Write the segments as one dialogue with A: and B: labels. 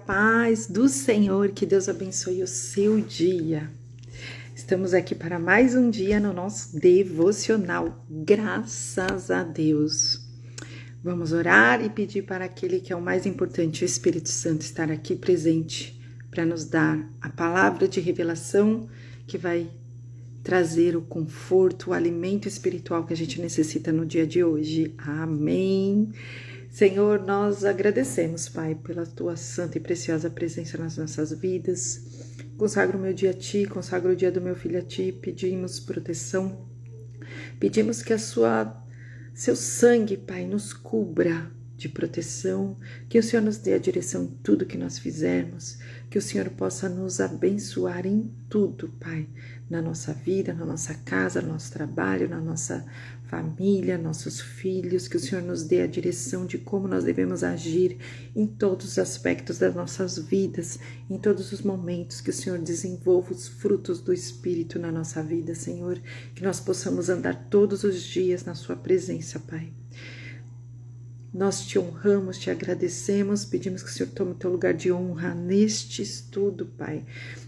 A: paz do Senhor, que Deus abençoe o seu dia. Estamos aqui para mais um dia no nosso devocional, graças a Deus. Vamos orar e pedir para aquele que é o mais importante, o Espírito Santo, estar aqui presente para nos dar a palavra de revelação que vai trazer o conforto, o alimento espiritual que a gente necessita no dia de hoje. Amém. Senhor, nós agradecemos, Pai, pela Tua santa e preciosa presença nas nossas vidas. Consagro o meu dia a Ti, consagro o dia do meu filho a Ti, pedimos proteção, pedimos que Seu sangue, Pai, nos cubra de proteção, que o Senhor nos dê a direção em tudo que nós fizermos, que o Senhor possa nos abençoar em tudo, Pai, na nossa vida, na nossa casa, no nosso trabalho, na nossa família, nossos filhos, que o Senhor nos dê a direção de como nós devemos agir em todos os aspectos das nossas vidas, em todos os momentos, que o Senhor desenvolva os frutos do Espírito na nossa vida, Senhor, que nós possamos andar todos os dias na Sua presença, Pai. Nós Te honramos, Te agradecemos, pedimos que o Senhor tome o Teu lugar de honra neste estudo, Pai,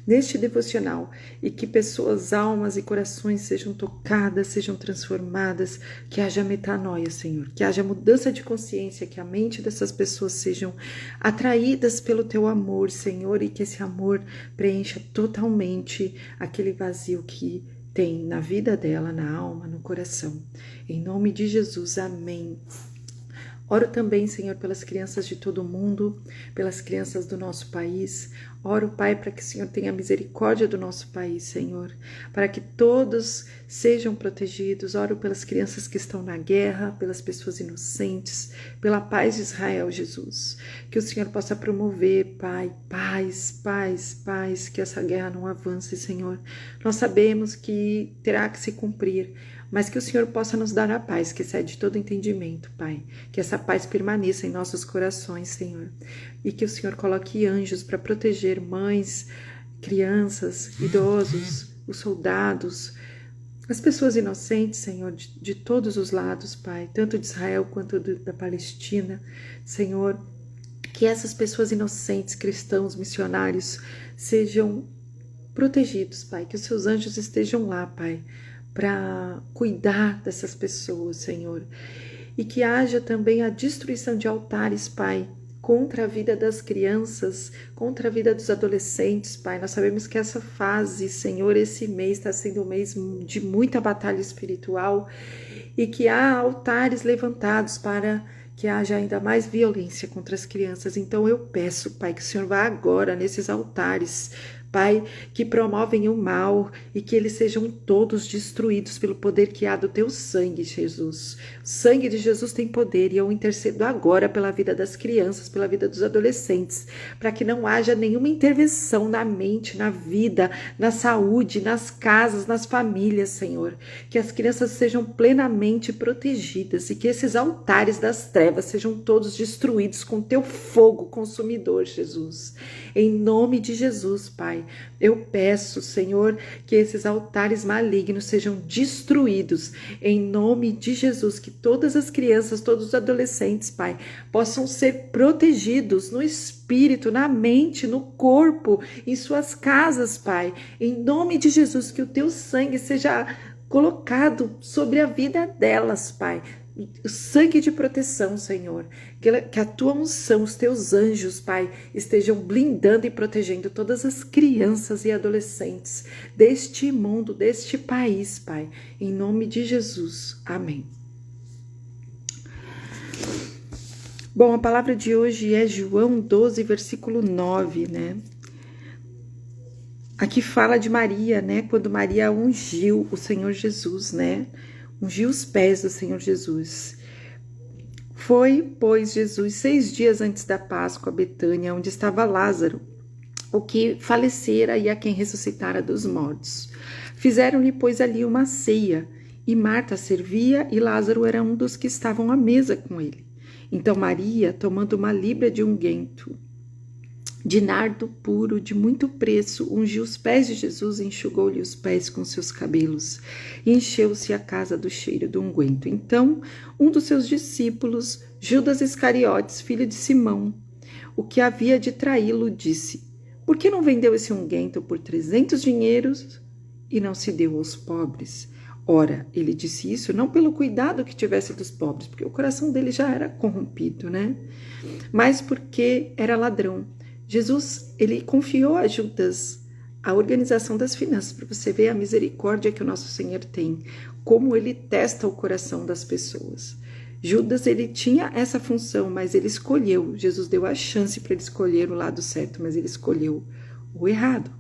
A: neste devocional, e que pessoas, almas e corações sejam tocadas, sejam transformadas, que haja metanoia, Senhor, que haja mudança de consciência, que a mente dessas pessoas sejam atraídas pelo Teu amor, Senhor, e que esse amor preencha totalmente aquele vazio que tem na vida dela, na alma, no coração. Em nome de Jesus, amém. Oro também, Senhor, pelas crianças de todo o mundo, pelas crianças do nosso país. Oro, Pai, para que o Senhor tenha misericórdia do nosso país, Senhor, para que todos sejam protegidos. Oro pelas crianças que estão na guerra, pelas pessoas inocentes, pela paz de Israel, Jesus. Que o Senhor possa promover, Pai, paz, que essa guerra não avance, Senhor. Nós sabemos que terá que se cumprir, mas que o Senhor possa nos dar a paz que excede todo entendimento, Pai. Que essa paz permaneça em nossos corações, Senhor. E que o Senhor coloque anjos para proteger mães, crianças, idosos, os soldados, as pessoas inocentes, Senhor, de todos os lados, Pai. Tanto de Israel quanto da Palestina, Senhor. Que essas pessoas inocentes, cristãos, missionários, sejam protegidos, Pai. Que os seus anjos estejam lá, Pai, para cuidar dessas pessoas, Senhor. E que haja também a destruição de altares, Pai, contra a vida das crianças, contra a vida dos adolescentes, Pai. Nós sabemos que essa fase, Senhor, esse mês está sendo um mês de muita batalha espiritual e que há altares levantados para que haja ainda mais violência contra as crianças. Então eu peço, Pai, que o Senhor vá agora nesses altares, Pai, que promovem o mal e que eles sejam todos destruídos pelo poder que há do Teu sangue, Jesus. O sangue de Jesus tem poder e eu intercedo agora pela vida das crianças, pela vida dos adolescentes, para que não haja nenhuma intervenção na mente, na vida, na saúde, nas casas, nas famílias, Senhor. Que as crianças sejam plenamente protegidas e que esses altares das trevas sejam todos destruídos com Teu fogo consumidor, Jesus. Em nome de Jesus, Pai, eu peço, Senhor, que esses altares malignos sejam destruídos. Em nome de Jesus, que todas as crianças, todos os adolescentes, Pai, possam ser protegidos no espírito, na mente, no corpo, em suas casas, Pai. Em nome de Jesus, que o Teu sangue seja colocado sobre a vida delas, Pai. O sangue de proteção, Senhor, que a Tua unção, os Teus anjos, Pai, estejam blindando e protegendo todas as crianças e adolescentes deste mundo, deste país, Pai, em nome de Jesus, amém. Bom, a palavra de hoje é João 12, versículo 9, né? Aqui fala de Maria, né? Quando Maria ungiu o Senhor Jesus, né? Ungiu os pés do Senhor Jesus. Foi, pois, Jesus 6 dias antes da Páscoa a Betânia, onde estava Lázaro, o que falecera e a quem ressuscitara dos mortos. Fizeram-lhe, pois, ali uma ceia, e Marta servia, e Lázaro era um dos que estavam à mesa com ele. Então Maria, tomando uma libra de unguento, de nardo puro, de muito preço, ungiu os pés de Jesus e enxugou-lhe os pés com seus cabelos, e encheu-se a casa do cheiro do unguento. Então, um dos seus discípulos, Judas Iscariotes, filho de Simão, o que havia de traí-lo, disse: por que não vendeu esse unguento por 300 dinheiros e não se deu aos pobres? Ora, ele disse isso não pelo cuidado que tivesse dos pobres, porque o coração dele já era corrompido, né? Mas porque era ladrão. Jesus, ele confiou a Judas a organização das finanças, para você ver a misericórdia que o nosso Senhor tem, como ele testa o coração das pessoas. Judas, ele tinha essa função, mas ele escolheu. Jesus deu a chance para ele escolher o lado certo, mas ele escolheu o errado.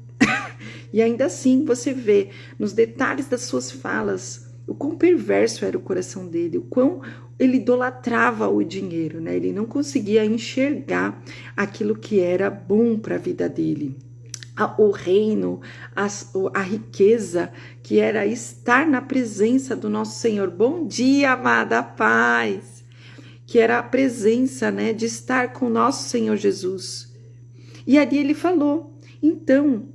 A: E ainda assim, você vê nos detalhes das suas falas o quão perverso era o coração dele, o quão ele idolatrava o dinheiro, né? Ele não conseguia enxergar aquilo que era bom para a vida dele. O reino, a riqueza, que era estar na presença do nosso Senhor. Bom dia, amada paz! Que era a presença, né, de estar com o nosso Senhor Jesus. E ali ele falou, então,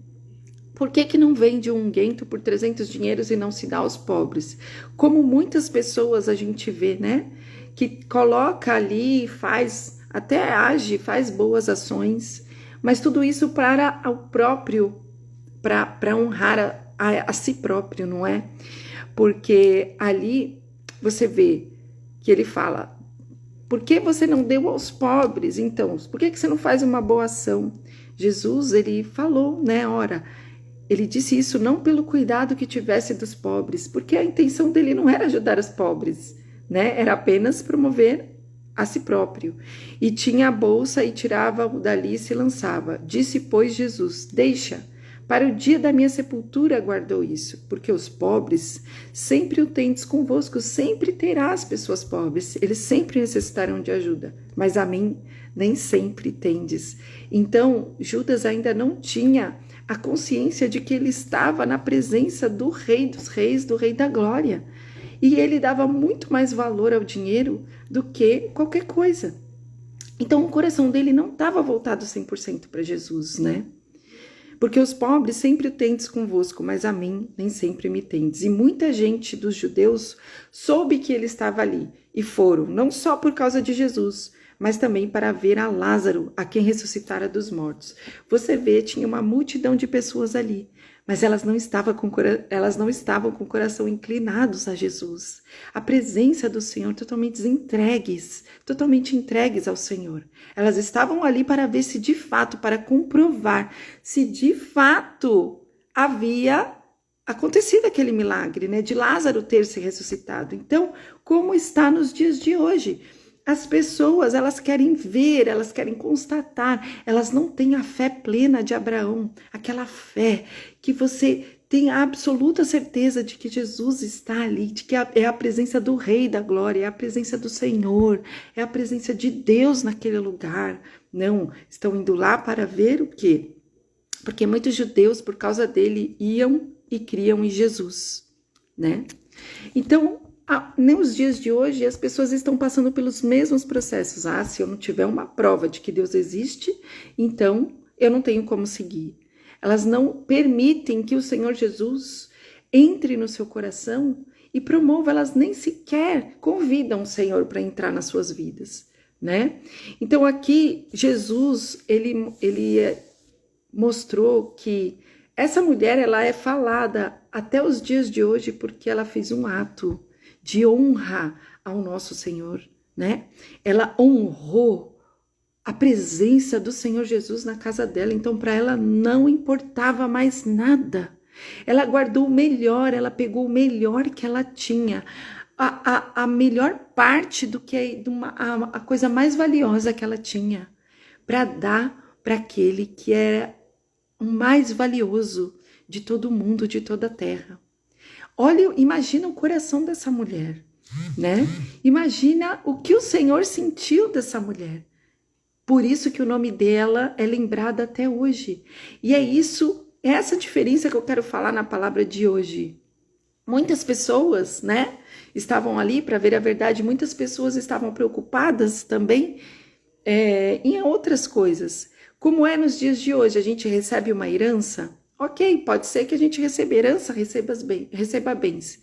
A: por que não vende um unguento por 300 dinheiros e não se dá aos pobres? Como muitas pessoas a gente vê, né, que coloca ali, faz, até age, faz boas ações, mas tudo isso para o próprio, para honrar a si próprio, não é? Porque ali você vê que ele fala, por que você não deu aos pobres? Então, por que você não faz uma boa ação? Jesus, ele falou, né, ora, ele disse isso não pelo cuidado que tivesse dos pobres, porque a intenção dele não era ajudar os pobres, né? Era apenas promover a si próprio. E tinha a bolsa e tirava-o dali e se lançava. Disse, pois, Jesus, deixa, para o dia da minha sepultura guardou isso, porque os pobres sempre o tendes convosco, sempre terá as pessoas pobres, eles sempre necessitarão de ajuda, mas a mim nem sempre tendes. Então, Judas ainda não tinha a consciência de que ele estava na presença do Rei dos Reis, do Rei da Glória. E ele dava muito mais valor ao dinheiro do que qualquer coisa. Então o coração dele não estava voltado 100% para Jesus, né? Porque os pobres sempre o tendes convosco, mas a mim nem sempre me tendes. E muita gente dos judeus soube que ele estava ali. E foram, não só por causa de Jesus, mas também para ver a Lázaro, a quem ressuscitara dos mortos. Você vê, tinha uma multidão de pessoas ali, mas elas não estavam com o coração inclinados a Jesus. A presença do Senhor totalmente entregues ao Senhor. Elas estavam ali para ver se de fato, para comprovar se de fato havia acontecido aquele milagre, né, de Lázaro ter se ressuscitado. Então, como está nos dias de hoje? As pessoas, elas querem ver, elas querem constatar, elas não têm a fé plena de Abraão, aquela fé que você tem a absoluta certeza de que Jesus está ali, de que é a presença do Rei da Glória, é a presença do Senhor, é a presença de Deus naquele lugar. Não, estão indo lá para ver o quê? Porque muitos judeus, por causa dele, iam e criam em Jesus, né? Então, nos dias de hoje, as pessoas estão passando pelos mesmos processos. Se eu não tiver uma prova de que Deus existe, então eu não tenho como seguir. Elas não permitem que o Senhor Jesus entre no seu coração e promova, elas nem sequer convidam o Senhor para entrar nas suas vidas, né? Então aqui, Jesus, ele mostrou que essa mulher, ela é falada até os dias de hoje porque ela fez um ato de honra ao nosso Senhor, né? Ela honrou a presença do Senhor Jesus na casa dela, então para ela não importava mais nada. Ela guardou o melhor, ela pegou o melhor que ela tinha, a melhor parte do que a coisa mais valiosa que ela tinha, para dar para aquele que era o mais valioso de todo o mundo, de toda a terra. Olha, imagina o coração dessa mulher, né? Imagina o que o Senhor sentiu dessa mulher. Por isso que o nome dela é lembrado até hoje. E é essa diferença que eu quero falar na palavra de hoje. Muitas pessoas, né, estavam ali para ver a verdade. Muitas pessoas estavam preocupadas também em outras coisas. Como é nos dias de hoje, a gente recebe uma herança. Ok, pode ser que a gente receba herança, receba bens.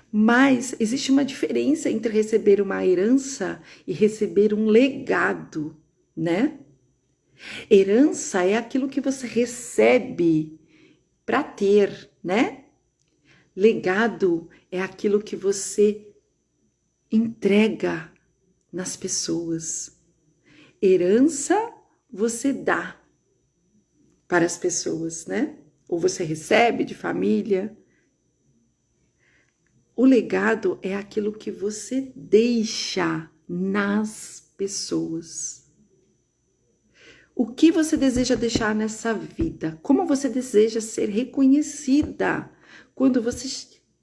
A: Mas existe uma diferença entre receber uma herança e receber um legado, né? Herança é aquilo que você recebe para ter, né? Legado é aquilo que você entrega nas pessoas. Herança você dá para as pessoas, né? Ou você recebe de família. O legado é aquilo que você deixa nas pessoas. O que você deseja deixar nessa vida? Como você deseja ser reconhecida quando você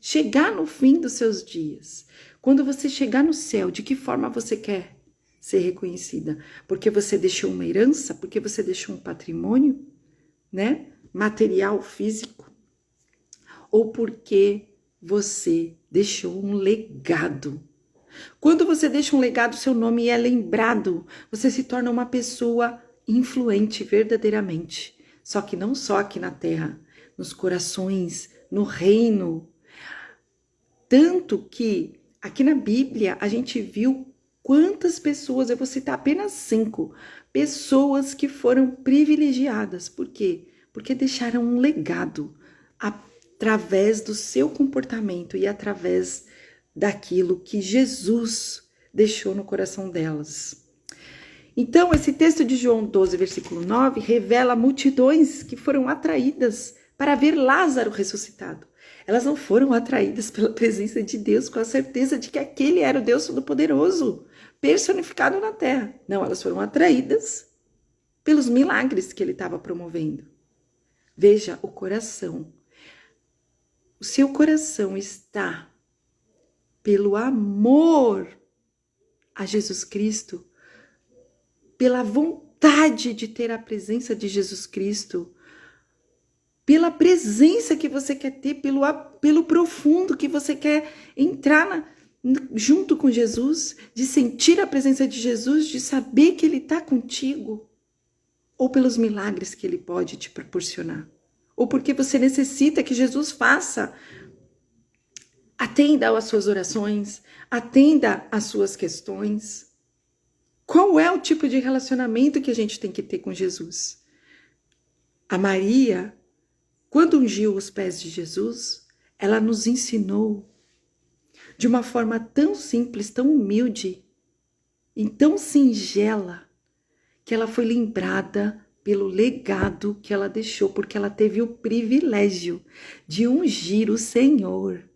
A: chegar no fim dos seus dias? Quando você chegar no céu, de que forma você quer ser reconhecida? Porque você deixou uma herança? Porque você deixou um patrimônio, né? Material, físico? Ou porque você deixou um legado? Quando você deixa um legado, seu nome é lembrado. Você se torna uma pessoa influente verdadeiramente. Só que não só aqui na terra, nos corações, no reino. Tanto que aqui na Bíblia a gente viu quantas pessoas, eu vou citar apenas 5, pessoas que foram privilegiadas. Por quê? Porque deixaram um legado através do seu comportamento e através daquilo que Jesus deixou no coração delas. Então, esse texto de João 12, versículo 9, revela multidões que foram atraídas para ver Lázaro ressuscitado. Elas não foram atraídas pela presença de Deus com a certeza de que aquele era o Deus Todo-Poderoso, personificado na terra. Não, elas foram atraídas pelos milagres que ele estava promovendo. Veja o coração. O seu coração está pelo amor a Jesus Cristo, pela vontade de ter a presença de Jesus Cristo, pela presença que você quer ter, pelo profundo que você quer entrar junto com Jesus, de sentir a presença de Jesus, de saber que Ele está contigo, ou pelos milagres que Ele pode te proporcionar, ou porque você necessita que Jesus faça. Atenda às suas orações, atenda às suas questões. Qual é o tipo de relacionamento que a gente tem que ter com Jesus? A Maria, quando ungiu os pés de Jesus, ela nos ensinou de uma forma tão simples, tão humilde e tão singela, que ela foi lembrada pelo legado que ela deixou, porque ela teve o privilégio de ungir o Senhor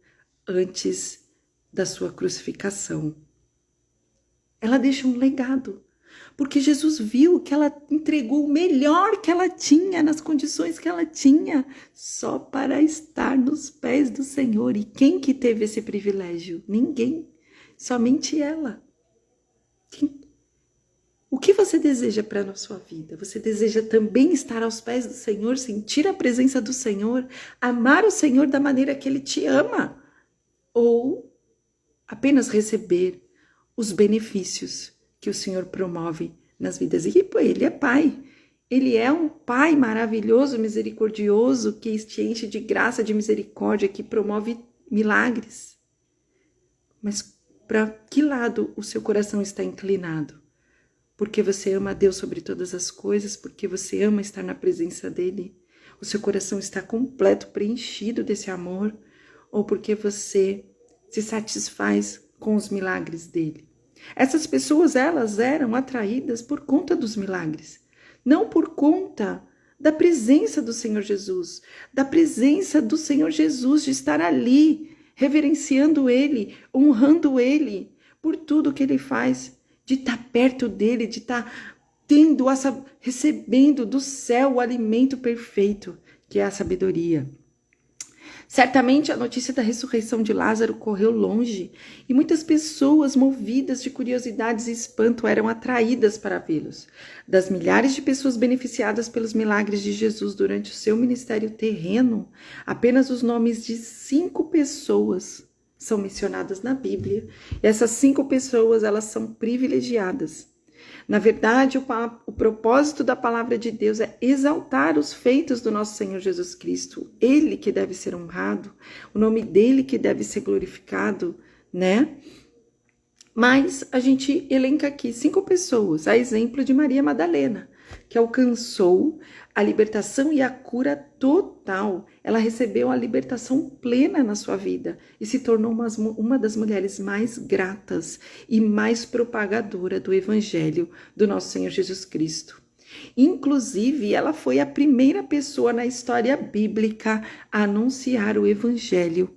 A: antes da sua crucificação. Ela deixa um legado, porque Jesus viu que ela entregou o melhor que ela tinha, nas condições que ela tinha, só para estar nos pés do Senhor. E quem que teve esse privilégio? Ninguém, somente ela. O que você deseja para a sua vida? Você deseja também estar aos pés do Senhor, sentir a presença do Senhor, amar o Senhor da maneira que Ele te ama? Ou apenas receber os benefícios que o Senhor promove nas vidas? E Ele é Pai. Ele é um Pai maravilhoso, misericordioso, que te enche de graça, de misericórdia, que promove milagres. Mas para que lado o seu coração está inclinado? Porque você ama a Deus sobre todas as coisas? Porque você ama estar na presença dEle? O seu coração está completo, preenchido desse amor? Ou porque você se satisfaz com os milagres dele? Essas pessoas, elas eram atraídas por conta dos milagres, não por conta da presença do Senhor Jesus, da presença do Senhor Jesus, de estar ali, reverenciando Ele, honrando Ele, por tudo que Ele faz, de estar perto dEle, de estar recebendo do céu o alimento perfeito, que é a sabedoria. Certamente a notícia da ressurreição de Lázaro correu longe e muitas pessoas, movidas de curiosidades e espanto, eram atraídas para vê-los. Das milhares de pessoas beneficiadas pelos milagres de Jesus durante o seu ministério terreno, apenas os nomes de 5 pessoas são mencionadas na Bíblia. E essas 5 pessoas, elas são privilegiadas. Na verdade, o propósito da palavra de Deus é exaltar os feitos do nosso Senhor Jesus Cristo. Ele que deve ser honrado, o nome dele que deve ser glorificado, né? Mas a gente elenca aqui 5 pessoas, a exemplo de Maria Madalena. que alcançou a libertação e a cura total. Ela recebeu a libertação plena na sua vida e se tornou uma das mulheres mais gratas e mais propagadora do Evangelho do nosso Senhor Jesus Cristo. Inclusive, ela foi a primeira pessoa na história bíblica a anunciar o Evangelho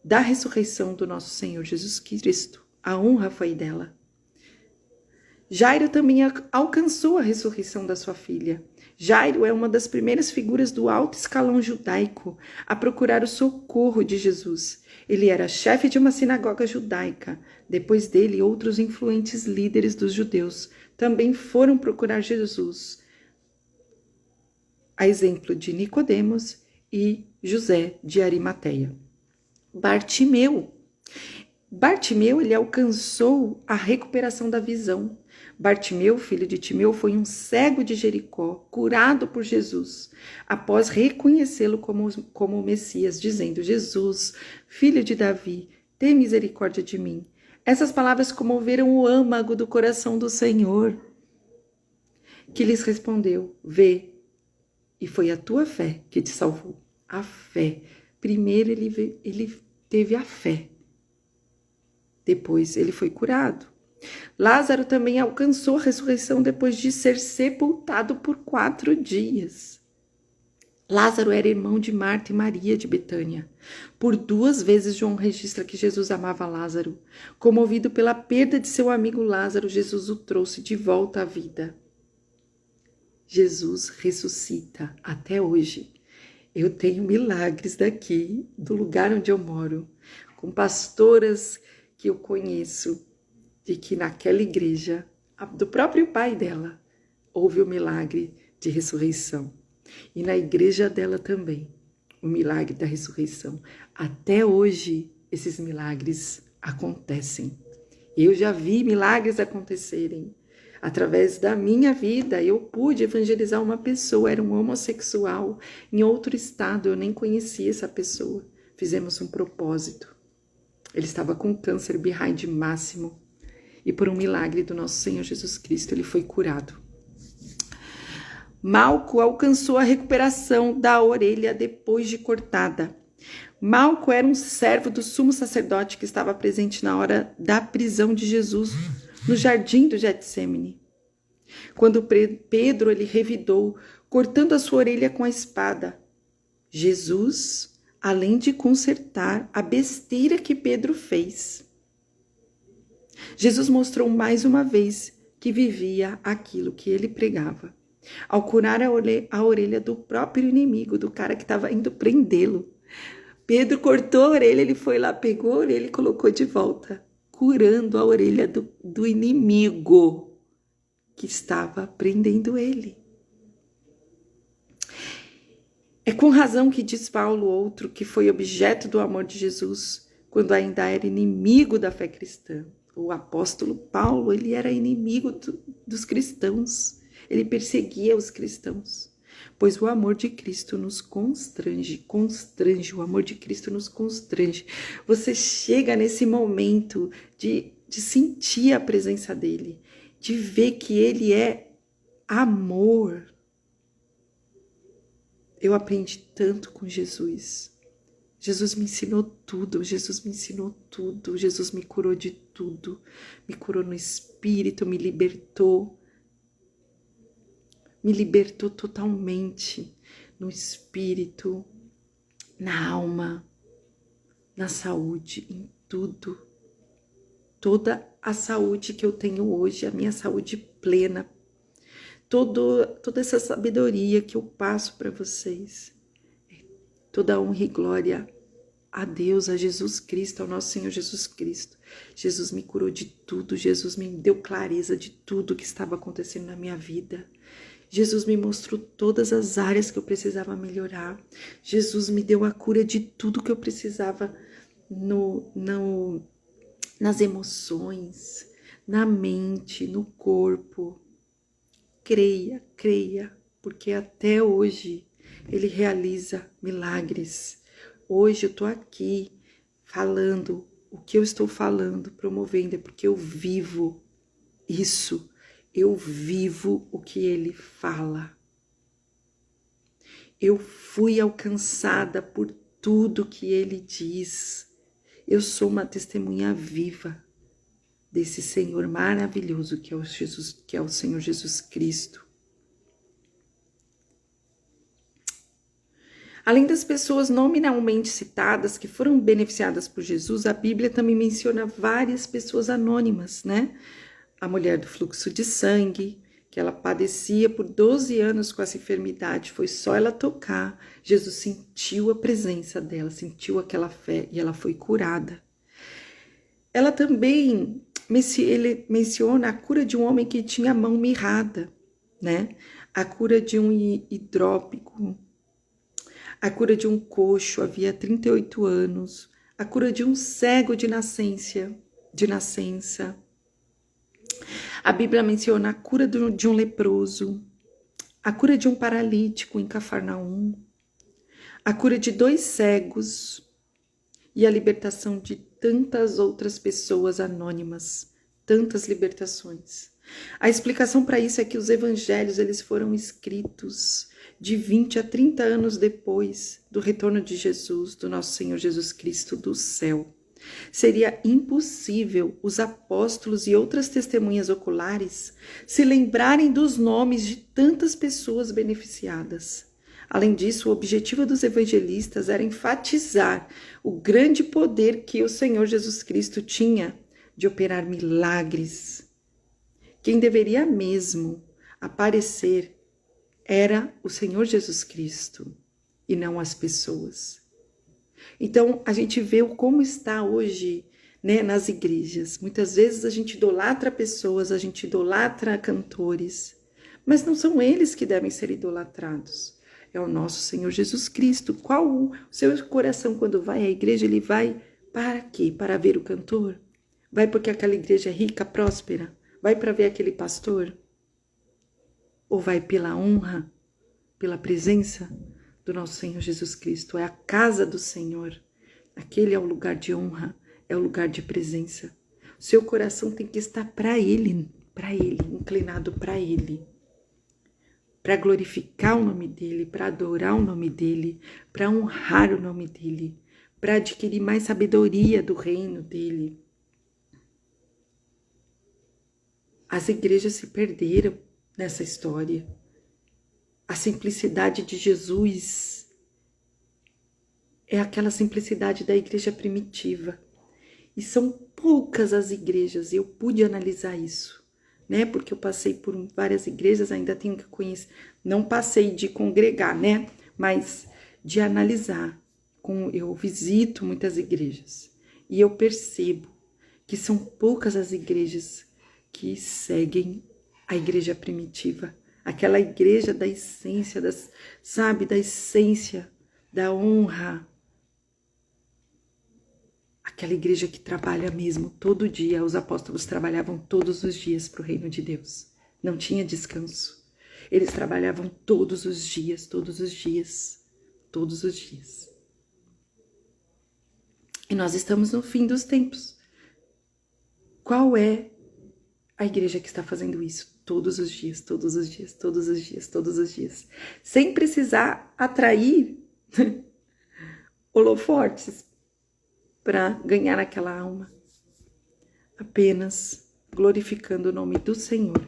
A: da ressurreição do nosso Senhor Jesus Cristo. A honra foi dela. Jairo também alcançou a ressurreição da sua filha. Jairo é uma das primeiras figuras do alto escalão judaico a procurar o socorro de Jesus. Ele era chefe de uma sinagoga judaica. Depois dele, outros influentes líderes dos judeus também foram procurar Jesus, a exemplo de Nicodemos e José de Arimateia. Bartimeu, ele alcançou a recuperação da visão. Bartimeu, filho de Timeu, foi um cego de Jericó, curado por Jesus, após reconhecê-lo como o Messias, dizendo: Jesus, filho de Davi, tem misericórdia de mim. Essas palavras comoveram o âmago do coração do Senhor, que lhes respondeu: vê, e foi a tua fé que te salvou. A fé. Primeiro ele teve a fé. Depois ele foi curado. Lázaro também alcançou a ressurreição depois de ser sepultado por 4 dias. Lázaro era irmão de Marta e Maria de Betânia. Por 2 vezes João registra que Jesus amava Lázaro. Comovido pela perda de seu amigo Lázaro, Jesus o trouxe de volta à vida. Jesus ressuscita até hoje. Eu tenho milagres daqui, do lugar onde eu moro, com pastoras que eu conheço, de que naquela igreja, do próprio pai dela, houve o milagre de ressurreição. E na igreja dela também, o milagre da ressurreição. Até hoje, esses milagres acontecem. Eu já vi milagres acontecerem. Através da minha vida, eu pude evangelizar uma pessoa, era um homossexual, em outro estado, eu nem conhecia essa pessoa. Fizemos um propósito. Ele estava com câncer behind máximo. E por um milagre do nosso Senhor Jesus Cristo, ele foi curado. Malco alcançou a recuperação da orelha depois de cortada. Malco era um servo do sumo sacerdote que estava presente na hora da prisão de Jesus no jardim do Getsêmani. Quando Pedro ele revidou, cortando a sua orelha com a espada, Jesus, além de consertar a besteira que Pedro fez, Jesus mostrou mais uma vez que vivia aquilo que ele pregava. Ao curar a orelha do próprio inimigo, do cara que estava indo prendê-lo, Pedro cortou a orelha, ele foi lá, pegou a orelha e colocou de volta, curando a orelha do inimigo que estava prendendo ele. É com razão que diz Paulo, outro que foi objeto do amor de Jesus, quando ainda era inimigo da fé cristã. O apóstolo Paulo, ele era inimigo dos cristãos, ele perseguia os cristãos, pois o amor de Cristo nos constrange, o amor de Cristo nos constrange. Você chega nesse momento de sentir a presença dele, de ver que ele é amor. Eu aprendi tanto com Jesus. Jesus me ensinou tudo, Jesus me curou de tudo, me curou no espírito, me libertou totalmente no espírito, na alma, na saúde, em tudo. Toda a saúde que eu tenho hoje, a minha saúde plena, toda essa sabedoria que eu passo para vocês, toda honra e glória a Deus, a Jesus Cristo, ao nosso Senhor Jesus Cristo. Jesus me curou de tudo, Jesus me deu clareza de tudo que estava acontecendo na minha vida. Jesus me mostrou todas as áreas que eu precisava melhorar. Jesus me deu a cura de tudo que eu precisava nas emoções, na mente, no corpo. Creia, porque até hoje Ele realiza milagres. Hoje eu estou aqui falando o que eu estou falando, promovendo, é porque eu vivo isso. eu vivo o que ele fala. Eu fui alcançada por tudo que ele diz. Eu sou uma testemunha viva desse Senhor maravilhoso que é o Senhor Jesus Cristo. Além das pessoas nominalmente citadas que foram beneficiadas por Jesus, a Bíblia também menciona várias pessoas anônimas, né? A mulher do fluxo de sangue, que ela padecia por 12 anos com essa enfermidade, foi só ela tocar, Jesus sentiu a presença dela, sentiu aquela fé e ela foi curada. Ela também ele menciona a cura de um homem que tinha a mão mirrada, né? A cura de um hidrópico, a cura de um coxo, havia 38 anos, a cura de um cego de nascença. A Bíblia menciona a cura de um leproso, a cura de um paralítico em Cafarnaum, a cura de 2 cegos e a libertação de tantas outras pessoas anônimas, tantas libertações. A explicação para isso é que os evangelhos eles foram escritos de 20 a 30 anos depois do retorno de Jesus, do nosso Senhor Jesus Cristo do céu. Seria impossível os apóstolos e outras testemunhas oculares se lembrarem dos nomes de tantas pessoas beneficiadas. Além disso, o objetivo dos evangelistas era enfatizar o grande poder que o Senhor Jesus Cristo tinha de operar milagres. Quem deveria mesmo aparecer era o Senhor Jesus Cristo e não as pessoas. Então, a gente vê como está hoje, né, nas igrejas. Muitas vezes a gente idolatra pessoas, a gente idolatra cantores, mas não são eles que devem ser idolatrados. É o nosso Senhor Jesus Cristo. Qual o seu coração, quando vai à igreja, ele vai para quê? Para ver o cantor? Vai porque aquela igreja é rica, próspera? Vai para ver aquele pastor? Ou vai pela honra, pela presença do nosso Senhor Jesus Cristo? É a casa do Senhor. Aquele é o lugar de honra, é o lugar de presença. O seu coração tem que estar para Ele, inclinado para Ele. Para glorificar o nome dEle, para adorar o nome dEle, para honrar o nome dEle, para adquirir mais sabedoria do reino dEle. As igrejas se perderam nessa história. A simplicidade de Jesus é aquela simplicidade da igreja primitiva. E são poucas as igrejas, eu pude analisar isso, né? Porque eu passei por várias igrejas, ainda tenho que conhecer. Não passei de congregar, né? Mas de analisar. Eu visito muitas igrejas e eu percebo que são poucas as igrejas que seguem a igreja primitiva, aquela igreja da essência, da essência, da honra, aquela igreja que trabalha mesmo todo dia. Os apóstolos trabalhavam todos os dias para o reino de Deus, não tinha descanso, eles trabalhavam todos os dias, todos os dias, todos os dias. E nós estamos no fim dos tempos. Qual é a igreja que está fazendo isso todos os dias, todos os dias, todos os dias, todos os dias, sem precisar atrair holofortes para ganhar aquela alma, apenas glorificando o nome do Senhor,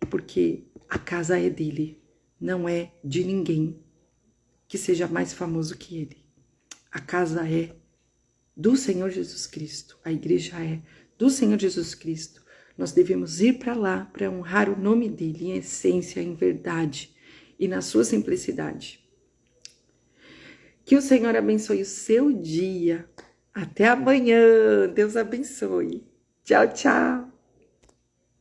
A: porque a casa é dele, não é de ninguém que seja mais famoso que ele. A casa é do Senhor Jesus Cristo, a igreja é do Senhor Jesus Cristo. Nós devemos ir para lá para honrar o nome dele em essência, em verdade e na sua simplicidade. Que o Senhor abençoe o seu dia. Até amanhã. Deus abençoe. Tchau, tchau.